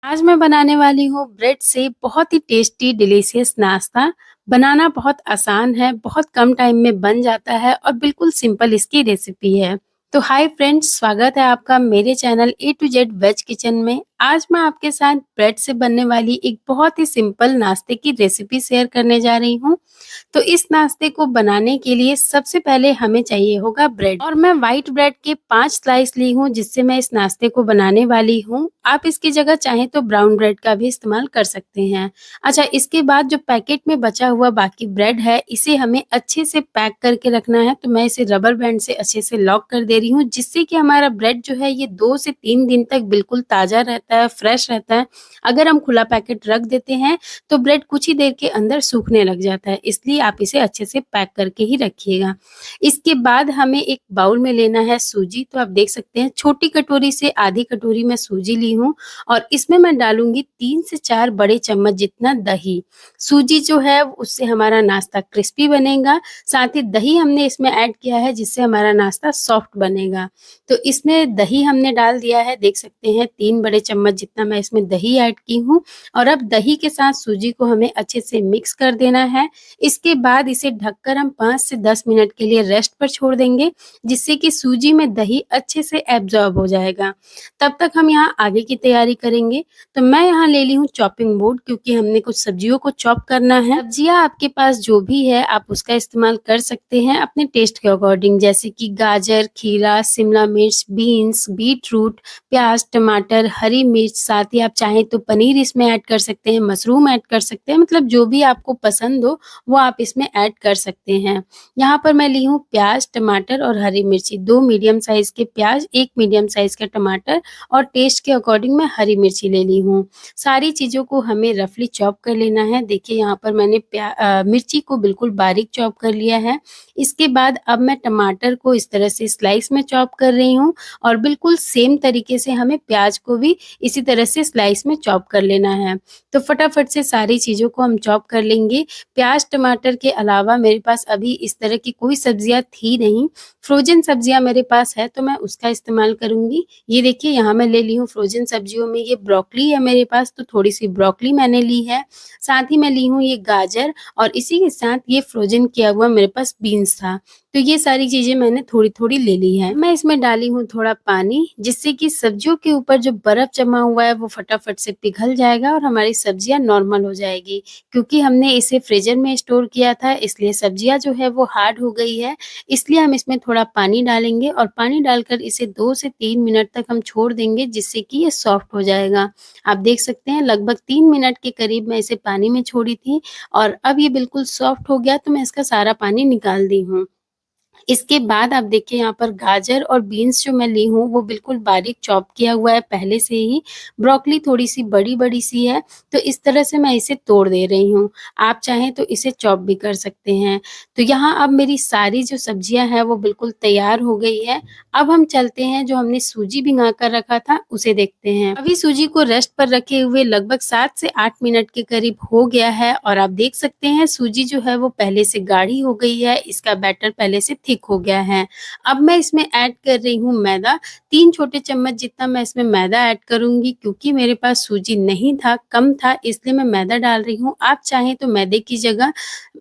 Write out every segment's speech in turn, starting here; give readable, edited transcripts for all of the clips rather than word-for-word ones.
आज मैं बनाने वाली हूँ ब्रेड से बहुत ही टेस्टी डिलीशियस नाश्ता। बनाना बहुत आसान है, बहुत कम टाइम में बन जाता है और बिल्कुल सिंपल इसकी रेसिपी है। तो हाय फ्रेंड्स, स्वागत है आपका मेरे channel A to Z veg kitchen में। आज मैं आपके साथ ब्रेड से बनने वाली एक बहुत ही सिंपल नाश्ते की रेसिपी शेयर करने जा रही हूँ। तो इस नाश्ते को बनाने के लिए सबसे पहले हमें चाहिए होगा ब्रेड, और मैं व्हाइट ब्रेड के 5 स्लाइस ली हूँ जिससे मैं इस नाश्ते को बनाने वाली हूँ। आप इसकी जगह चाहें तो ब्राउन ब्रेड का भी इस्तेमाल कर सकते हैं। अच्छा, इसके बाद जो पैकेट में बचा हुआ बाकी ब्रेड है, इसे हमें अच्छे से पैक करके रखना है। तो मैं इसे रबर बैंड से अच्छे से लॉक कर दे रही हूँ, जिससे कि हमारा ब्रेड जो है ये 2 से 3 दिन तक बिल्कुल ताज़ा रहता है, फ्रेश रहता है। अगर हम खुला पैकेट रख देते हैं तो ब्रेड कुछ ही देर के अंदर सूखने लग जाता है, इसलिए आप इसे अच्छे से पैक करके ही रखिएगा। इसके बाद हमें एक बाउल में लेना है सूजी। तो आप देख सकते हैं छोटी कटोरी से आधी कटोरी मैं सूजी ली हूँ, और इसमें मैं डालूँगी 3 से 4 बड़े चम्मच जितना दही। सूजी जो है उससे हमारा नाश्ता क्रिस्पी बनेगा, साथ ही दही हमने इसमें ऐड किया है जिससे हमारा नाश्ता सॉफ्ट बनेगा। तो इसमें दही हमने डाल दिया है, देख सकते हैं 3 बड़े चम्मच जितना मैं इसमें दही ऐड की हूँ, और अब दही के साथ सूजी को हमें अच्छे से मिक्स कर देना है। इसके बाद इसे ढककर हम 5 से 10 मिनट के लिए रेस्ट पर छोड़ देंगे, जिससे कि सूजी में दही अच्छे से एब्ज़ॉर्ब हो जाएगा। तब तक हम यहाँ आगे की तैयारी करेंगे। तो मैं यहाँ ले ली हूँ चॉपिंग बोर्ड, क्योंकि हमने कुछ सब्जियों को चॉप करना है। सब्जियाँ आपके पास जो भी है आप उसका इस्तेमाल कर सकते हैं अपने टेस्ट के अकॉर्डिंग, जैसे कि गाजर, खीरा, शिमला मिर्च, बीन्स, बीटरूट, प्याज़, टमाटर, हरी मिर्च, साथ ही आप चाहें तो पनीर इसमें ऐड कर सकते हैं, मशरूम ऐड कर सकते हैं, मतलब जो भी आपको पसंद हो वो आप इसमें ऐड कर सकते हैं। यहाँ पर मैं ली हूँ प्याज़, टमाटर और हरी मिर्ची, 2 मीडियम साइज़ के प्याज़, 1 मीडियम साइज़ का टमाटर, और टेस्ट के अकॉर्डिंग मैं हरी मिर्ची ले ली हूँ। सारी चीज़ों को हमें रफली चॉप कर लेना है। देखिए यहाँ पर मैंने मिर्ची को बिल्कुल बारीक चॉप कर लिया है। इसके बाद अब मैं टमाटर को इस तरह से स्लाइस में चॉप कर रही हूँ, और बिल्कुल सेम तरीके से हमें प्याज़ को भी इसी तरह से स्लाइस में चॉप कर लेना है। तो फटाफट से सारी चीज़ों को हम चॉप कर लेंगे। प्याज़, टमाटर के अलावा मेरे पास अभी इस तरह की कोई सब्जियाँ थी नहीं। फ्रोज़न सब्जियाँ मेरे पास है तो मैं उसका इस्तेमाल करूँगी। ये देखिए यहाँ मैं ले ली हूँ फ्रोज़न सब्जियों में ये ब्रोकोली है मेरे पास, तो थोड़ी-सी ब्रोकोली मैंने ली है। साथ ही मैं ली हूँ ये गाजर, और इसी के साथ ये फ्रोज़न किया हुआ मेरे पास बीन्स था। तो ये सारी चीज़ें मैंने थोड़ी-थोड़ी ले ली हैं। मैं इसमें डाली हूँ थोड़ा पानी, जिससे कि सब्जियों के ऊपर जो बर्फ़ जमा हुआ है वो फटाफट से पिघल जाएगा और हमारी सब्जियाँ नॉर्मल हो जाएगी। क्योंकि हमने इसे फ्रीज़र में स्टोर किया था, इसलिए सब्जियाँ जो है वो हार्ड हो गई है। इसलिए हम इसमें थोड़ा पानी डालेंगे, और पानी डालकर इसे 2 से 3 मिनट तक हम छोड़ देंगे, जिससे कि ये सॉफ्ट हो जाएगा। आप देख सकते हैं लगभग 3 मिनट के करीब मैं इसे पानी में छोड़ी थी, और अब ये बिल्कुल सॉफ्ट हो गया, तो मैं इसका सारा पानी निकाल दी हूँ। इसके बाद आप देखिए यहाँ पर गाजर और बीन्स जो मैं ली हूँ वो बिल्कुल बारीक चॉप किया हुआ है पहले से ही। ब्रोकोली थोड़ी-सी बड़ी-बड़ी सी है, तो इस तरह से मैं इसे तोड़ दे रही हूँ। आप चाहें तो इसे चॉप भी कर सकते हैं। तो यहाँ अब मेरी सारी जो सब्जियाँ हैं वो बिल्कुल तैयार हो गई है। अब हम चलते हैं, जो हमने सूजी भिगा कर रखा था उसे देखते हैं। अभी सूजी को रेस्ट पर रखे हुए लगभग 7 से 8 मिनट के करीब हो गया है, और आप देख सकते हैं सूजी जो है वो पहले से गाढ़ी हो गई है, इसका बैटर पहले से थिक हो गया है। अब मैं इसमें ऐड कर रही हूँ मैदा, 3 छोटे चम्मच जितना मैं इसमें मैदा ऐड करूँगी, क्योंकि मेरे पास सूजी नहीं था, कम था, इसलिए मैं मैदा डाल रही हूँ। आप चाहें तो मैदे की जगह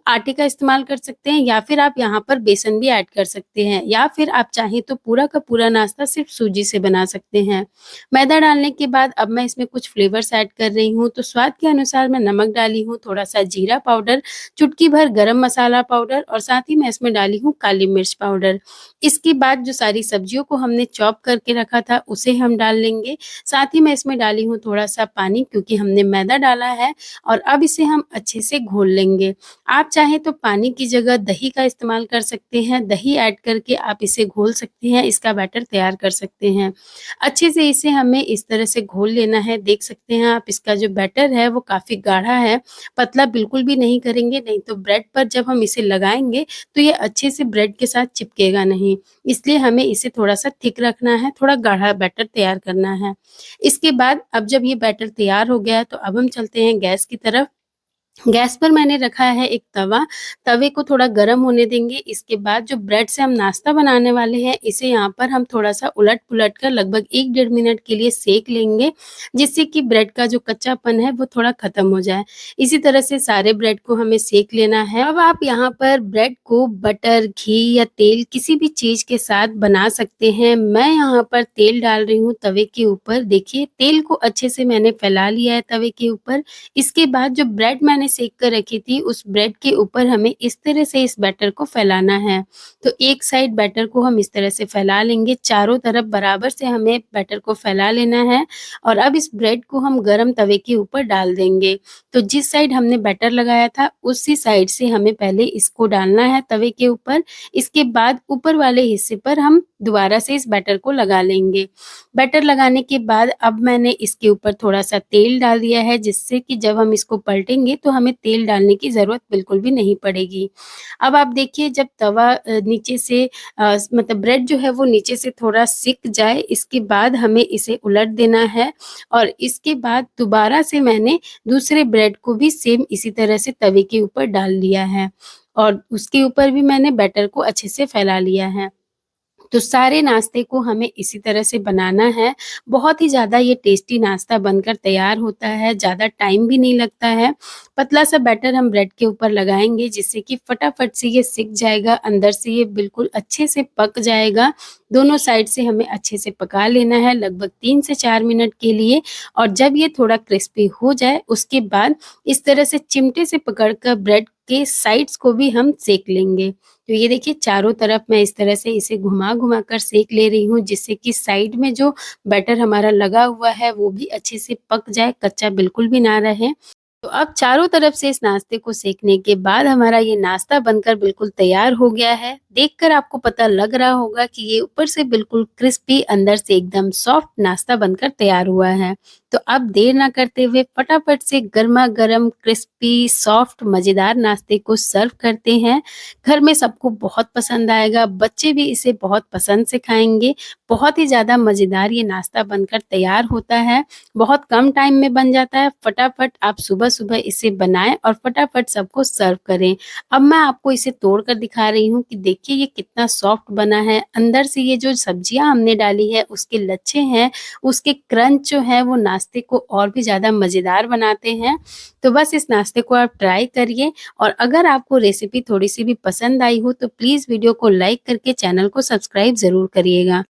आटे का इस्तेमाल कर सकते हैं, या फिर आप यहाँ पर बेसन भी ऐड कर सकते हैं, या फिर आप चाहें तो पूरा का पूरा नाश्ता सिर्फ़ सूजी से बना सकते हैं। मैदा डालने के बाद अब मैं इसमें कुछ फ्लेवर्स ऐड कर रही हूँ, तो स्वाद के अनुसार मैं नमक डाली हूँ, थोड़ा-सा जीरा पाउडर, चुटकी भर गरम मसाला पाउडर, और साथ ही मैं इसमें डाली हूँ काली मिर्च पाउडर। इसके बाद जो सारी सब्जियों को हमने चॉप करके रखा था उसे हम डाल लेंगे। साथ ही मैं इसमें डाली हूँ थोड़ा-सा पानी, क्योंकि हमने मैदा डाला है, और अब इसे हम अच्छे से घोल लेंगे। आप चाहें तो पानी की जगह दही का इस्तेमाल कर सकते हैं, दही ऐड करके आप इसे घोल सकते हैं, इसका बैटर तैयार कर सकते हैं। अच्छे से इसे हमें इस तरह से घोल लेना है, देख सकते हैं आप इसका जो बैटर है वो काफ़ी गाढ़ा है, पतला बिल्कुल भी नहीं करेंगे, नहीं तो ब्रेड पर जब हम इसे लगाएँगे तो ये अच्छे से ब्रेड के साथ चिपकेगा नहीं। इसलिए हमें इसे थोड़ा-सा थिक रखना है, थोड़ा गाढ़ा बैटर तैयार करना है। इसके बाद अब जब ये बैटर तैयार हो गया है तो अब हम चलते हैं गैस की तरफ। गैस पर मैंने रखा है एक तवा, तवे को थोड़ा गरम होने देंगे। इसके बाद जो ब्रेड से हम नाश्ता बनाने वाले हैं, इसे यहाँ पर हम थोड़ा-सा उलट-पुलट कर लगभग 1 डेढ़ मिनट के लिए सेंक लेंगे, जिससे कि ब्रेड का जो कच्चापन है वो थोड़ा ख़त्म हो जाए। इसी तरह से सारे ब्रेड को हमें सेंक लेना है। अब आप यहाँ पर ब्रेड को बटर, घी या तेल किसी भी चीज़ के साथ बना सकते हैं। मैं यहाँ पर तेल डाल रही हूँ तवे के ऊपर। देखिए तेल को अच्छे से मैंने फैला लिया है तवे के ऊपर। इसके बाद जो ब्रेड मैंने सेक कर रखी थी, उस ब्रेड के ऊपर हमें इस तरह से इस बैटर को फैलाना है। तो एक साइड बैटर को हम इस तरह से फैला लेंगे, चारों तरफ बराबर से हमें बैटर को फैला लेना है और अब इस ब्रेड को हम गरम तवे के ऊपर डाल देंगे। तो जिस साइड हमने बैटर लगाया था, उसी साइड से हमें पहले इसको डालना है तवे के ऊपर। इसके बाद ऊपर वाले हिस्से पर हम दोबारा से इस बैटर को लगा लेंगे। बैटर लगाने के बाद अब मैंने इसके ऊपर थोड़ा-सा तेल डाल दिया है, जिससे कि जब हम इसको पलटेंगे तो हमें तेल डालने की ज़रूरत बिल्कुल भी नहीं पड़ेगी। अब आप देखिए जब तवा नीचे से मतलब ब्रेड जो है वो नीचे से थोड़ा सिक जाए, इसके बाद हमें इसे उलट देना है और इसके बाद दोबारा से मैंने दूसरे ब्रेड को भी सेम इसी तरह से तवे के ऊपर डाल लिया है और उसके ऊपर भी मैंने बैटर को अच्छे से फैला लिया है। तो सारे नाश्ते को हमें इसी तरह से बनाना है। बहुत ही ज़्यादा ये टेस्टी नाश्ता बनकर तैयार होता है, ज़्यादा टाइम भी नहीं लगता है। पतला-सा बैटर हम ब्रेड के ऊपर लगाएँगे जिससे कि फटाफट से ये सिक जाएगा, अंदर से ये बिल्कुल अच्छे से पक जाएगा। दोनों साइड से हमें अच्छे से पका लेना है लगभग 3 से 4 मिनट के लिए और जब ये थोड़ा क्रिस्पी हो जाए, उसके बाद इस तरह से चिमटे से पकड़कर ब्रेड के साइड्स को भी हम सेंक लेंगे। तो ये देखिए चारों तरफ मैं इस तरह से इसे घुमा-घुमा कर सेंक ले रही हूँ जिससे कि साइड में जो बैटर हमारा लगा हुआ है वो भी अच्छे से पक जाए, कच्चा बिल्कुल भी ना रहे। तो अब चारों तरफ से इस नाश्ते को सेंकने के बाद हमारा ये नाश्ता बनकर बिल्कुल तैयार हो गया है। देखकर आपको पता लग रहा होगा कि ये ऊपर से बिल्कुल क्रिस्पी, अंदर से एकदम सॉफ्ट नाश्ता बनकर तैयार हुआ है। तो अब देर ना करते हुए फटाफट से गरमा-गरम, क्रिस्पी, सॉफ्ट, मज़ेदार नाश्ते को सर्व करते हैं। घर में सबको बहुत पसंद आएगा, बच्चे भी इसे बहुत पसंद से खाएँगे। बहुत ही ज़्यादा मज़ेदार ये नाश्ता बनकर तैयार होता है। बहुत कम टाइम में बन जाता है, फटाफट आप सुबह-सुबह इसे बनाएँ और फटाफट सबको सर्व करें। अब मैं आपको इसे तोड़ कर दिखा रही हूँ कि देखिए ये कितना सॉफ्ट बना है, अंदर से ये जो सब्जियाँ हमने डाली है उसके लच्छे हैं, उसके क्रंच जो है वो नाश्ते को और भी ज़्यादा मज़ेदार बनाते हैं। तो बस इस नाश्ते को आप ट्राई करिए और अगर आपको रेसिपी थोड़ी-सी भी पसंद आई हो तो प्लीज़ वीडियो को लाइक करके चैनल को सब्सक्राइब ज़रूर करिएगा।